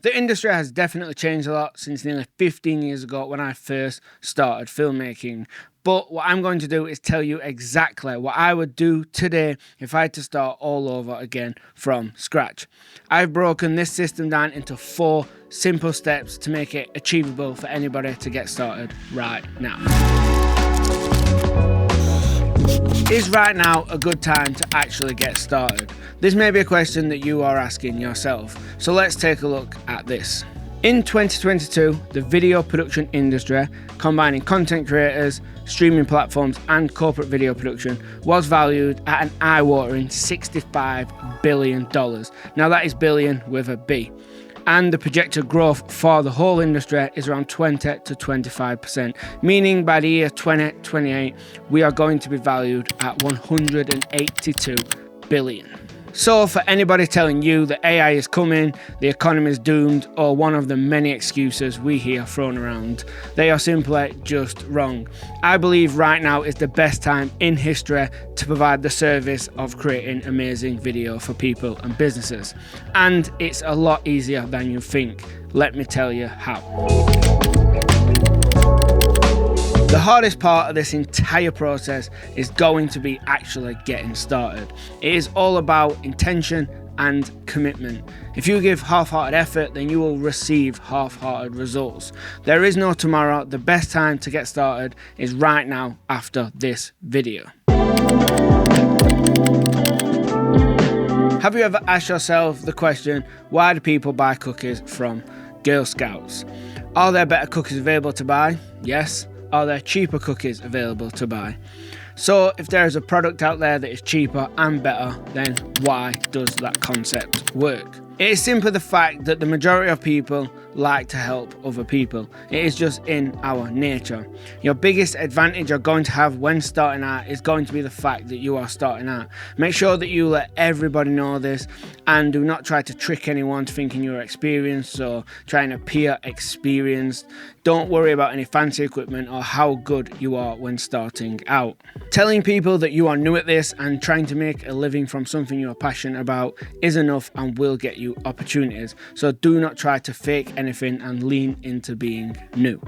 The industry has definitely changed a lot since nearly 15 years ago when I first started filmmaking. But what I'm going to do is tell you exactly what I would do today if I had to start all over again from scratch. I've broken this system down into 4 simple steps to make it achievable for anybody to get started right now. Is right now a good time to actually get started? This may be a question that you are asking yourself, so let's take a look at this. In 2022, the video production industry, combining content creators, streaming platforms and corporate video production, was valued at an eye-watering $65 billion. Now that is billion with a B. And the projected growth for the whole industry is around 20 to 25%, meaning by the year 2028, we are going to be valued at $182 billion. So for anybody telling you that AI is coming, the economy is doomed, or one of the many excuses we hear thrown around, they are simply just wrong. I believe right now is the best time in history to provide the service of creating amazing video for people and businesses. And it's a lot easier than you think. Let me tell you how. The hardest part of this entire process is going to be actually getting started. It is all about intention and commitment. If you give half-hearted effort, then you will receive half-hearted results. There is no tomorrow. The best time to get started is right now after this video. Have you ever asked yourself the question, why do people buy cookies from Girl Scouts? Are there better cookies available to buy? Yes. Are there cheaper cookies available to buy? So if there is a product out there that is cheaper and better, then why does that concept work? It is simply the fact that the majority of people like to help other people. It is just in our nature. Your biggest advantage you're going to have when starting out is going to be the fact that you are starting out. Make sure that you let everybody know this and do not try to trick anyone to thinking you're experienced or trying to appear experienced. Don't worry about any fancy equipment or how good you are when starting out. Telling people that you are new at this and trying to make a living from something you are passionate about is enough and will get you opportunities. So do not try to fake anything and lean into being new.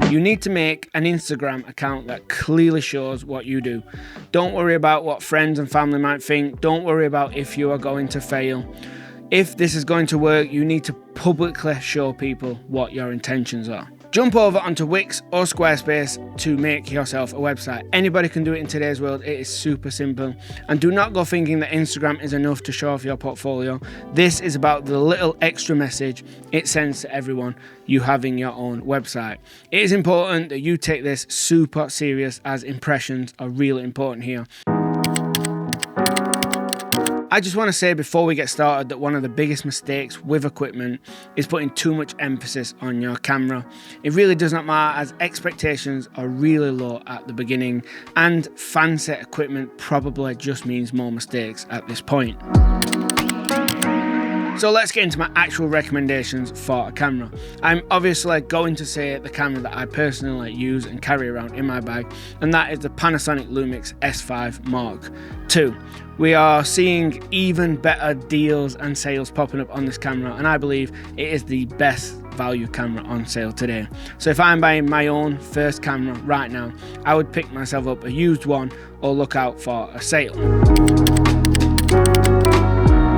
You need to make an Instagram account that clearly shows what you do. Don't worry about what friends and family might think. Don't worry about if you are going to fail. If this is going to work, you need to publicly show people what your intentions are. Jump over onto Wix or Squarespace to make yourself a website. Anybody can do it in today's world. It is super simple. And do not go thinking that Instagram is enough to show off your portfolio. This is about the little extra message it sends to everyone you having your own website. It is important that you take this super serious, as impressions are really important here. I just want to say before we get started that one of the biggest mistakes with equipment is putting too much emphasis on your camera. It really does not matter, as expectations are really low at the beginning, and fancy equipment probably just means more mistakes at this point. So let's get into my actual recommendations for a camera. I'm obviously going to say the camera that I personally use and carry around in my bag, and that is the Panasonic Lumix S5 Mark II. We are seeing even better deals and sales popping up on this camera, and I believe it is the best value camera on sale today. So if I'm buying my own first camera right now, I would pick myself up a used one or look out for a sale.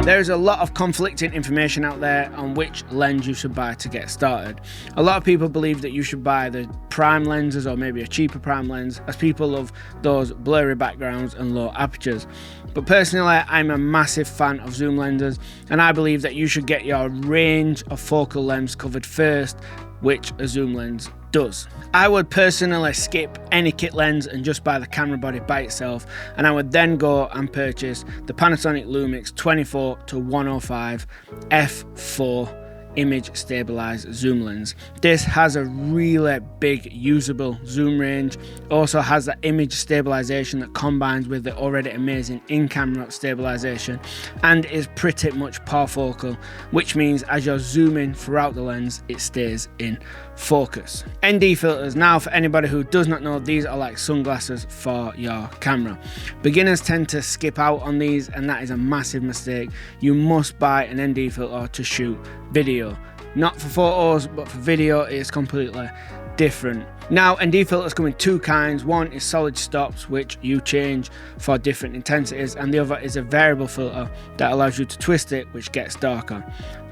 There is a lot of conflicting information out there on which lens you should buy to get started. A lot of people believe that you should buy the prime lenses or maybe a cheaper prime lens, as people love those blurry backgrounds and low apertures. But personally, I'm a massive fan of zoom lenses, and I believe that you should get your range of focal lengths covered first, which a zoom lens does. I would personally skip any kit lens and just buy the camera body by itself, and I would then go and purchase the Panasonic Lumix 24-105 f4 image stabilized zoom lens. This has a really big usable zoom range, also has that image stabilization that combines with the already amazing in-camera stabilization, and is pretty much parfocal, which means as you're zooming throughout the lens it stays in focus. ND filters, now for anybody who does not know, these are like sunglasses for your camera. Beginners tend to skip out on these, and that is a massive mistake. You must buy an ND filter to shoot video. Not for photos, but for video it's completely different. Now, ND filters come in two kinds. One is solid stops, which you change for different intensities, and the other is a variable filter that allows you to twist it, which gets darker.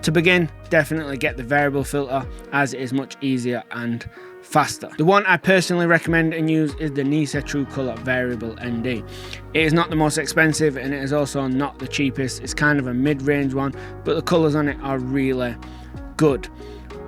To begin, definitely get the variable filter, as it is much easier and faster. The one I personally recommend and use is the Nisa True Color Variable ND. It is not the most expensive, and it is also not the cheapest. It's kind of a mid-range one, but the colors on it are really good.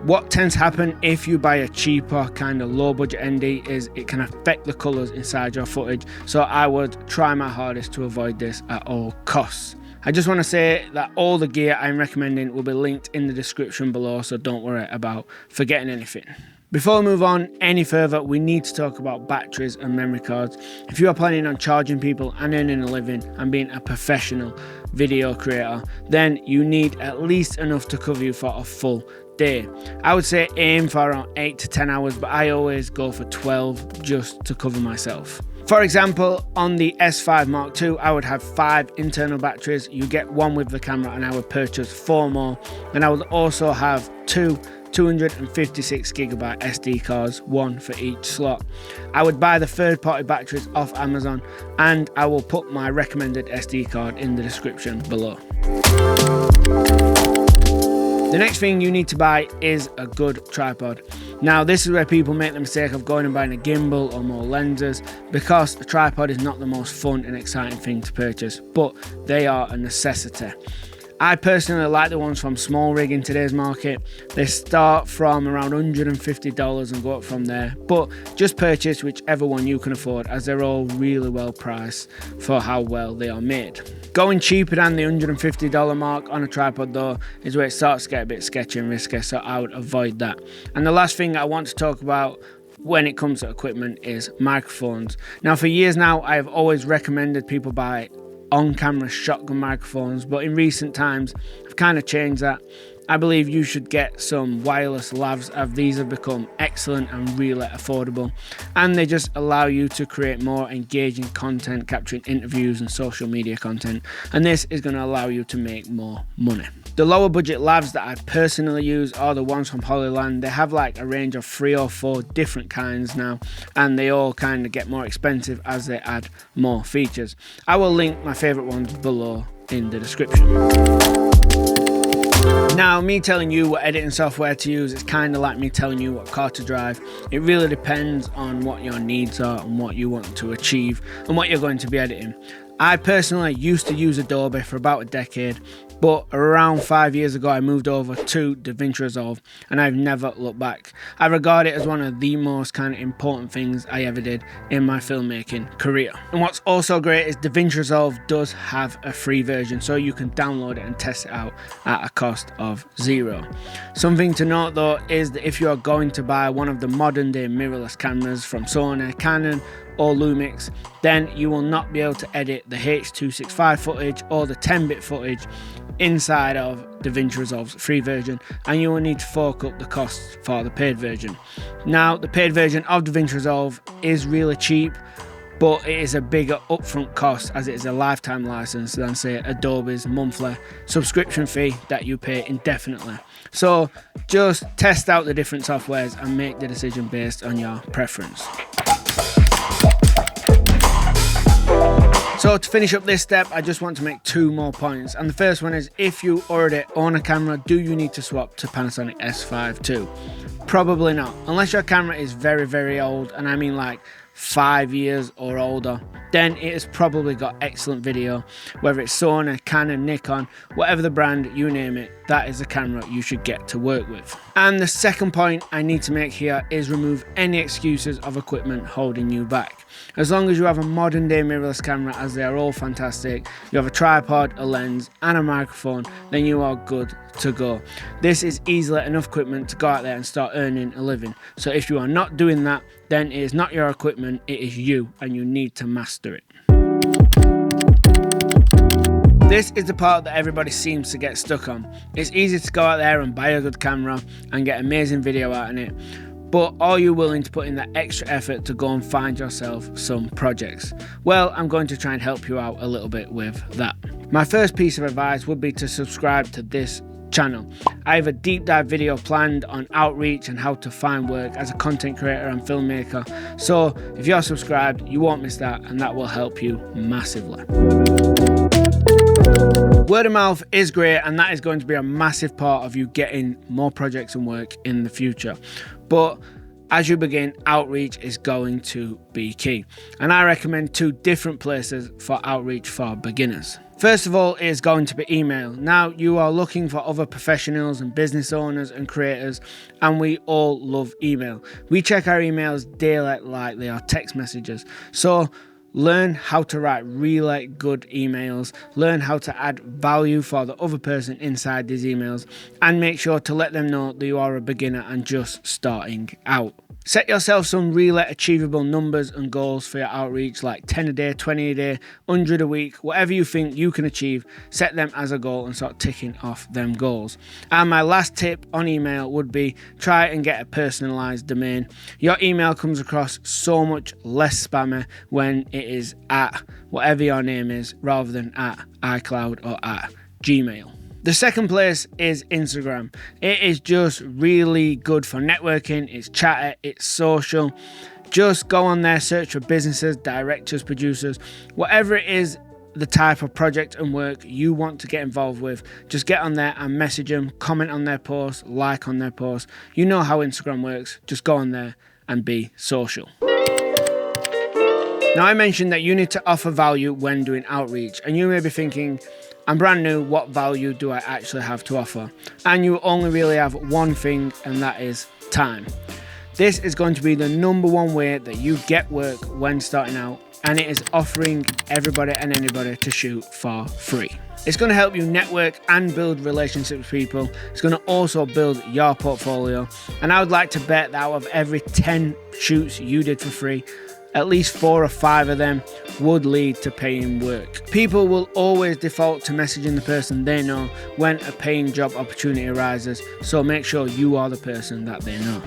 What tends to happen if you buy a cheaper kind of low budget ND is it can affect the colours inside your footage, so I would try my hardest to avoid this at all costs. I just want to say that all the gear I'm recommending will be linked in the description below, so don't worry about forgetting anything. Before we move on any further, we need to talk about batteries and memory cards. If you are planning on charging people and earning a living and being a professional video creator, then you need at least enough to cover you for a full day. I would say aim for around 8 to 10 hours, but I always go for 12 just to cover myself. For example, on the S5 Mark II, I would have 5 internal batteries. You get one with the camera, and I would purchase 4 more. And I would also have 2 256GB SD cards, one for each slot. I would buy the third-party batteries off Amazon, and I will put my recommended SD card in the description below. The next thing you need to buy is a good tripod. Now, this is where people make the mistake of going and buying a gimbal or more lenses, because a tripod is not the most fun and exciting thing to purchase, but they are a necessity. I personally like the ones from Small Rig in today's market. They start from around $150 and go up from there, but just purchase whichever one you can afford, as they're all really well priced for how well they are made. Going cheaper than the $150 mark on a tripod though is where it starts to get a bit sketchy and risky, so I would avoid that. And the last thing I want to talk about when it comes to equipment is microphones. Now, for years now, I have always recommended people buy on-camera shotgun microphones, but in recent times I've kind of changed that. I believe you should get some wireless lavs, as these have become excellent and really affordable, and they just allow you to create more engaging content, capturing interviews and social media content, and this is going to allow you to make more money. The lower budget lavs that I personally use are the ones from Hollyland. They have like a range of 3 or 4 different kinds now, and they all kind of get more expensive as they add more features. I will link my favorite ones below in the description. Now, me telling you what editing software to use, it's kind of like me telling you what car to drive. It really depends on what your needs are and what you want to achieve and what you're going to be editing. I personally used to use Adobe for about a decade, but around 5 years ago I moved over to DaVinci Resolve, and I've never looked back. I regard it as one of the most kind of important things I ever did in my filmmaking career. And what's also great is DaVinci Resolve does have a free version, so you can download it and test it out at a cost of $0. Something to note though is that if you are going to buy one of the modern day mirrorless cameras from Sony, Canon or Lumix, then you will not be able to edit the H.265 footage or the 10-bit footage inside of DaVinci Resolve's free version, and you will need to fork up the costs for the paid version. Now, the paid version of DaVinci Resolve is really cheap, but it is a bigger upfront cost as it is a lifetime license than, say, Adobe's monthly subscription fee that you pay indefinitely. So just test out the different softwares and make the decision based on your preference. So to finish up this step, I just want to make 2 more points, and the first one is, if you already own a camera, do you need to swap to Panasonic S5 II? Probably not, unless your camera is very, very old, and I mean like 5 years or older, then it has probably got excellent video. Whether it's Sony, Canon, Nikon, whatever the brand, you name it, that is the camera you should get to work with. And the second point I need to make here is remove any excuses of equipment holding you back. As long as you have a modern day mirrorless camera, as they are all fantastic, you have a tripod, a lens and a microphone, then you are good to go. This is easily enough equipment to go out there and start earning a living. So if you are not doing that, then it is not your equipment, it is you, and you need to master it. This is the part that everybody seems to get stuck on. It's easy to go out there and buy a good camera and get amazing video out of it, but are you willing to put in that extra effort to go and find yourself some projects? Well, I'm going to try and help you out a little bit with that. My first piece of advice would be to subscribe to this channel. I have a deep dive video planned on outreach and how to find work as a content creator and filmmaker. So if you're subscribed, you won't miss that, and that will help you massively. Word of mouth is great, and that is going to be a massive part of you getting more projects and work in the future. But as you begin, outreach is going to be key. And I recommend 2 different places for outreach for beginners. First of all is going to be email. Now, you are looking for other professionals and business owners and creators, and we all love email. We check our emails daily like they are text messages. So learn how to write really good emails, learn how to add value for the other person inside these emails, and make sure to let them know that you are a beginner and just starting out. Set yourself some really achievable numbers and goals for your outreach, like 10 a day, 20 a day, 100 a week, whatever you think you can achieve, set them as a goal and start ticking off them goals. And my last tip on email would be try and get a personalized domain. Your email comes across so much less spammy when it is at whatever your name is rather than at iCloud or at Gmail. The second place is Instagram. It is just really good for networking, it's chatty, it's social. Just go on there, search for businesses, directors, producers, whatever it is, the type of project and work you want to get involved with. Just get on there and message them, comment on their posts, like on their posts. You know how Instagram works, just go on there and be social. Now, I mentioned that you need to offer value when doing outreach, and you may be thinking, I'm brand new, what value do I actually have to offer? And you only really have one thing, and that is time. This is going to be the number one way that you get work when starting out, and it is offering everybody and anybody to shoot for free. It's going to help you network and build relationships with people. It's going to also build your portfolio, and I would like to bet that out of every 10 shoots you did for free, at least 4 or 5 of them would lead to paying work. People will always default to messaging the person they know when a paying job opportunity arises, so make sure you are the person that they know.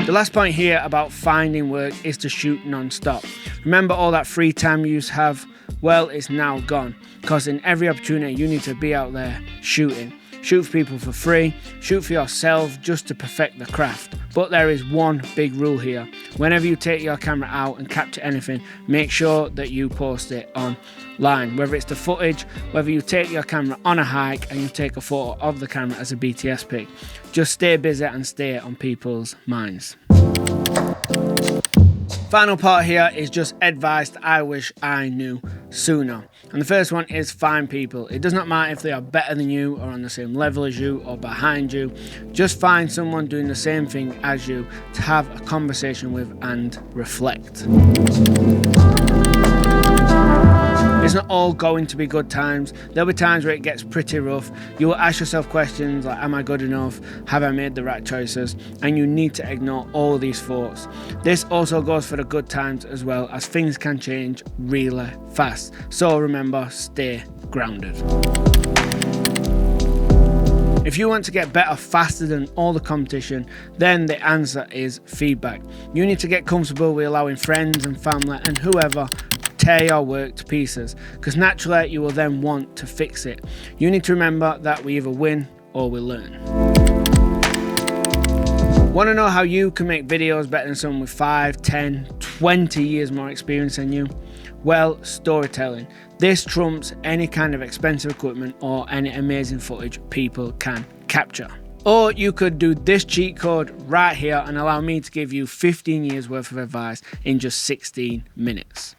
The last point here about finding work is to shoot non-stop. Remember all that free time you used to have? Well, it's now gone, because in every opportunity you need to be out there shooting. Shoot for people for free, shoot for yourself just to perfect the craft. But there is one big rule here. Whenever you take your camera out and capture anything, make sure that you post it online. Whether it's the footage, whether you take your camera on a hike and you take a photo of the camera as a BTS pic. Just stay busy and stay on people's minds. Final part here is just advice that I wish I knew sooner. And the first one is find people. It does not matter if they are better than you or on the same level as you or behind you. Just find someone doing the same thing as you to have a conversation with and reflect. It's not all going to be good times. There'll be times where it gets pretty rough. You will ask yourself questions like, am I good enough? Have I made the right choices? And you need to ignore all these thoughts. This also goes for the good times as well, as things can change really fast. So remember, stay grounded. If you want to get better faster than all the competition, then the answer is feedback. You need to get comfortable with allowing friends and family and whoever tear your work to pieces, because naturally you will then want to fix it. You need to remember that we either win or we learn. Want to know how you can make videos better than someone with 5, 10, 20 years more experience than you? Well, storytelling. This trumps any kind of expensive equipment or any amazing footage people can capture. Or you could do this cheat code right here and allow me to give you 15 years worth of advice in just 16 minutes.